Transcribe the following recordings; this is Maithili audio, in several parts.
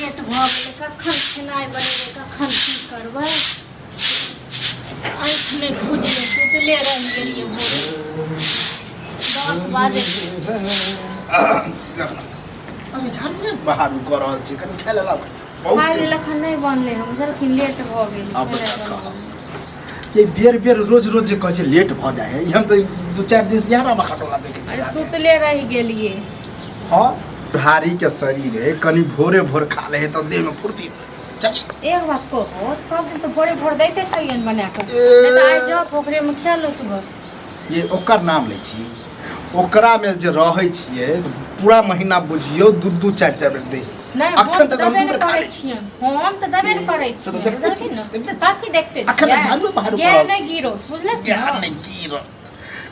लेट भ गेलै कखन खेनाइ बनेबै कखन की करबै आँख में घुज के सुतले रह गेलिए भोर 10 बजे अभी झाड़ू बाहर कर रहल छी कनी खाय लेला खाइ लखन नहीं बनले हम जलखिन लेट भ गेलै ये बेर बेर रोज रोज जे कहै छै लेट भ जाय है हम तो 2-4 दिन से यारा बखटोला देखे छी अरे सुतले रह गेलिए हां भारी के शरीर है कनी भोरे भोर खा ले तो देह में फुर्ती एक बात कहो सब दिन तो बड़े भोर दैते छलियन बना के नहीं तो आइ जाओ ओकरे में खा लो तू ये ओकर नाम ले छी ओकरा में जे रहै छियै पूरा महीना बुझियो 2-4 बेर दे नहीं अखन तक हम दबे करे छियै हम त दबे करे छियै बुझलिन न काठी देखते छियै अखन झाड़ू बाहर ये नहीं गिरो बुझले यार नहीं गिरो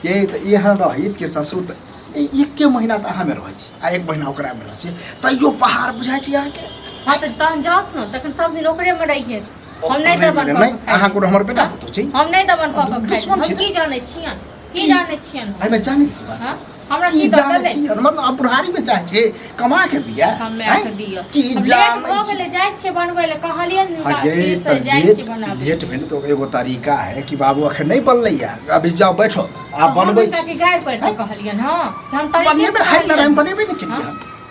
ये त यहाँ रहित के ससुर त एक के महीना त अहाँ में रहै छी आ एक महीना ओकरा में रहै छी तैयो पहाड़ बुझाइ छी अहाँ के हां त तहन जात न तखन सब दिन ओकरे में रहिए हम नहीं दबन नहीं अहाँ को हमर बेटा पुतो छी हम नहीं दबन क के खाइ हम की जाने छियन की जाने छियन आई में जानी हां हमरा की दले मतलब अब बुढ़ारी में चाहे छे कमा के दिया हमें के दिया की जान हो गेले जाय छे बनबै ले कहलियन निकाल से जाय छे बनाबे लेट भेल तो एगो तरीका है कि बाबू अखन नहीं बनलै या अभी जाओ बैठो आप बनबै छी के गाय पर कहलियन हां हम तरीके से हाय ना हम बनेबे नहीं केलिए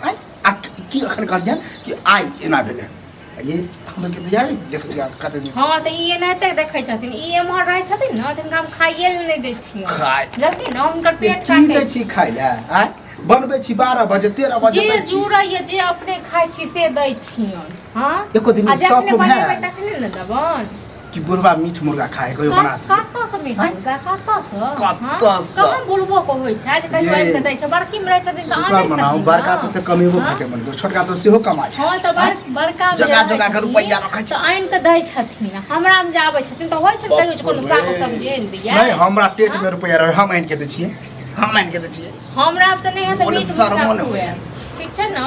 आई आ की अखन कहलियन कि आई एना भेले ये हम के दिया देख छिया कते दिन हां त ई एनाते देखै छथिन ई एमहर रहै छथिन न त हम खाइए ले नहीं दै छियै खाय जल्दी न हुनकर पेट की दै काटे छी खाय ले आय बनबै छी 12 बजे 13 बजे जे जुड़ैए जे अपने खाइ छी से दै छियन हां एको दिन सब भए है तखने न दबन कि बुढ़वा मीठ मुर्गा खाए कहियो बना कत्ता से मीठ मुर्गा कत्ता से कत्ता से कहां बुढ़बो को होय छै आज कहियो आनि के दै छै बड़की में रहै छथिन त आनै शुक्र मनाऊ बड़का तो कमेबो खाके बनबो छोटका तो सेहो कमाई हां त बड़का में जगह जगह के रुपैया रखै छै आनि के दै छथिन हमरा में जे आबै छथिन त होय छै कहियो कोनो साग सब्जी आनि दिया नहीं हमरा टेट में रुपैया रहे हम आनि के दै छियै हम आनि के दै छियै हमरा त नहीं है त मीठ शर्मो मुर्गा नहीं हुए ठीक छै न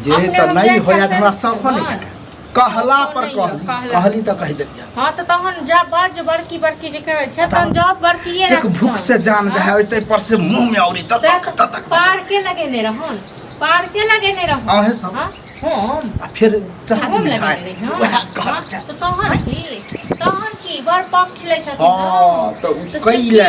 जे त नहीं होया त हमरा सब नहीं कहला पर कहली त कहि देलिया हां त तहन जा बड़की जे कहै छै तहन जात बड़कीए एक भूख से जान जाए ओते पर से मुंह में औरी तक पार के लगेने रहन पार के लगेने रहन आहे सब हम फिर चढ़ा हम दी लगेने मिठाई रही वह हां कह तो तहन की बड़ पक्ष ले छथिन हां तो कइले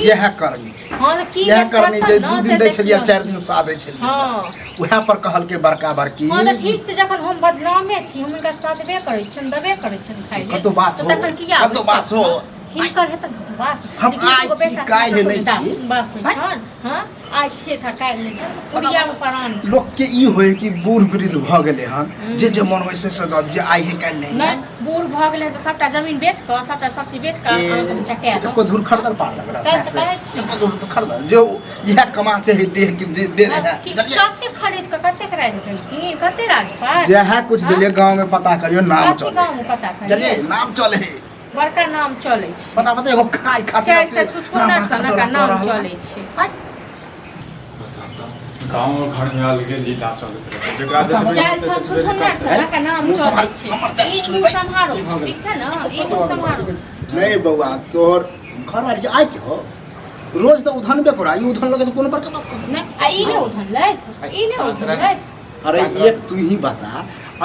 यह करली हां त की यह करनी जे 2 दिन दै छलिया 4 दिन साथ दै छलिया हां वह पर कहल के बड़का बड़की हां त ठीक छै जखन हम बदनामे छी हम हुनका साथबे करै छियन दबे करै छियन खाइ ले कतो बास हो तखन किया कतो बास हो हिनकर हेतन बास हम आई छी काल्हि नहीं छी बास होइ छन हां आई छे था काल्हि नहीं छन पुरिया में प्राण लोग के ई होय कि बूढ़ वृद्ध भ गेले हन जे जे मन होय से द जे आई है काल्हि नहीं बूढ़ भ गेले त सबटा जमीन बेच क सबटा सब चीज बेच क हम चटे दो को धूर खरदर पार लग रहा सब कहै छी को धूर तो खरदर जो यह कमा के देह के दे रहे हैं कते खरीद क कते कराय देलखिन कते राजपाट जहाँ कुछ दिले गांव में पता करियो नाम चले गांव में पता करियो चलिए नाम चले बड़का नाम चले छै पता एगो खाय खातिर अच्छा छोटा सा का नाम चले छै गांव घर में अलगे लीला चलत रहे जेकरा चार छोटा सा का नाम चले छै ई तू संभारो ठीक छै न ई तू संभारो नहीं बउआ तोर घर वाली आइ के हो रोज तो उधन पे पड़ा ई उधन लगे तो कोनो बड़का बात कर नहीं आ ई ने उधन ले अरे एक तू ही बता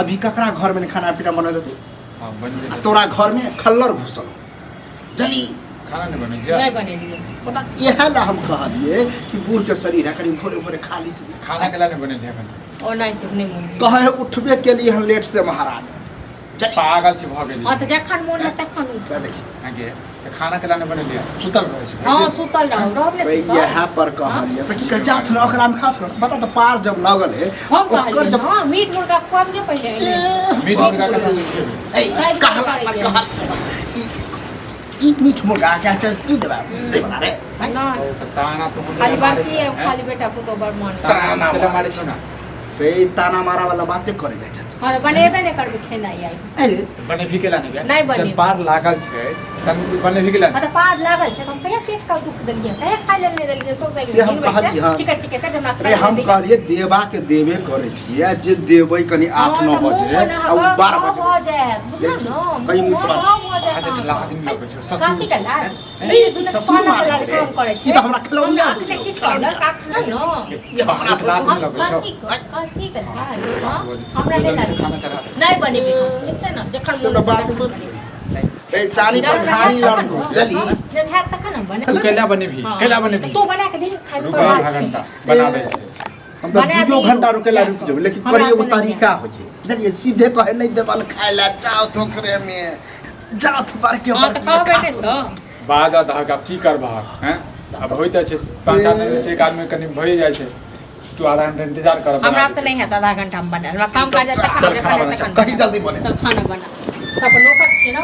अभी ककरा घर में खाना पीना बना देते हां बन जे तोरा घर में खल्लर घुसल जली खाना नहीं बने नहीं बने लिए पता यह ला हम कहलिए कि बूढ़ के शरीर है करीब भोरे भोरे खा ली थी खाना के लिए बने लिए बने ओ नहीं तो नहीं मन कहे उठबे के लिए हम लेट से महाराज पागल छी भ गेली हां त जखन मोन है तखन क्या देखी आगे खाना के लिए बने लिया सुतल रहे छी हां सुतल रहले सुतल यह पर कहलिए त की कह जात न ओकरा में खास कर बता त पार जब लागल है हम कहलिए हां मीट मुर्गा खुआबिए पहले मीट मुर्गा का तो कहला पर कहल ई मीठ मुर्गा क्या चल तू देबा रे ना ताना तो खाली बाकी है खाली बेटा पुतो बड़ मन ताना मारे छी ना बे ताना मारा वाला बातें करे जाय छै हां बनेबे नहीं करबे खेनाई आई अरे बने भी केला नहीं नहीं बने जब पार लागल छै तन बने भी केला हां त पार लागल छै हम कहिया पेट का दुख देलिए कहिया खाइ ले नहीं देलिए सो से हम कहलिए हां चिकन का जमा अरे हम कहलिए देबा के देबे करे छिए जे देबै कनी 8-9 बजे अब 12 बजे हो जाए बुझल न कहीं मुसबा आज लाजिम लगे छै साथी का लाज नहीं ससुर मारे ई त हमरा खिलौना किछ किछ कहलक का खाना न ये हमरा लाजिम लगे छै की कर हां बोली। हमरा तो ले जल्दी से खाना चढ़ा दे। नहीं बनी भी ठीक छै ना जखन से तो बात रे चाली पर खाई लड़तो जली जब है तखन हम बने तू केला बने भी केला बने भी तू बना के दे खाई रुको आधा घंटा बना दे छै हम तो 2 घंटा रुकेला रुक जाब लेकिन करिए एगो तरीका हो छै बुझलिए सीधे कहे नहीं देवल खाए ला जाओ ठोकरे में जात बार के हां त खाओ बेटे तो बाजा दहक अब की करबह हैं अब होइत छै 5 आदमी में से एक आदमी कनी भई जाइ छै तू आधा घंटा इंतजार कर हमरा तो नहीं है तो आधा घंटा में बना हमरा काम काज तक चल खाना बना, चल। कहीं जल्दी बने सब खाना बना सब नौकर छिए ना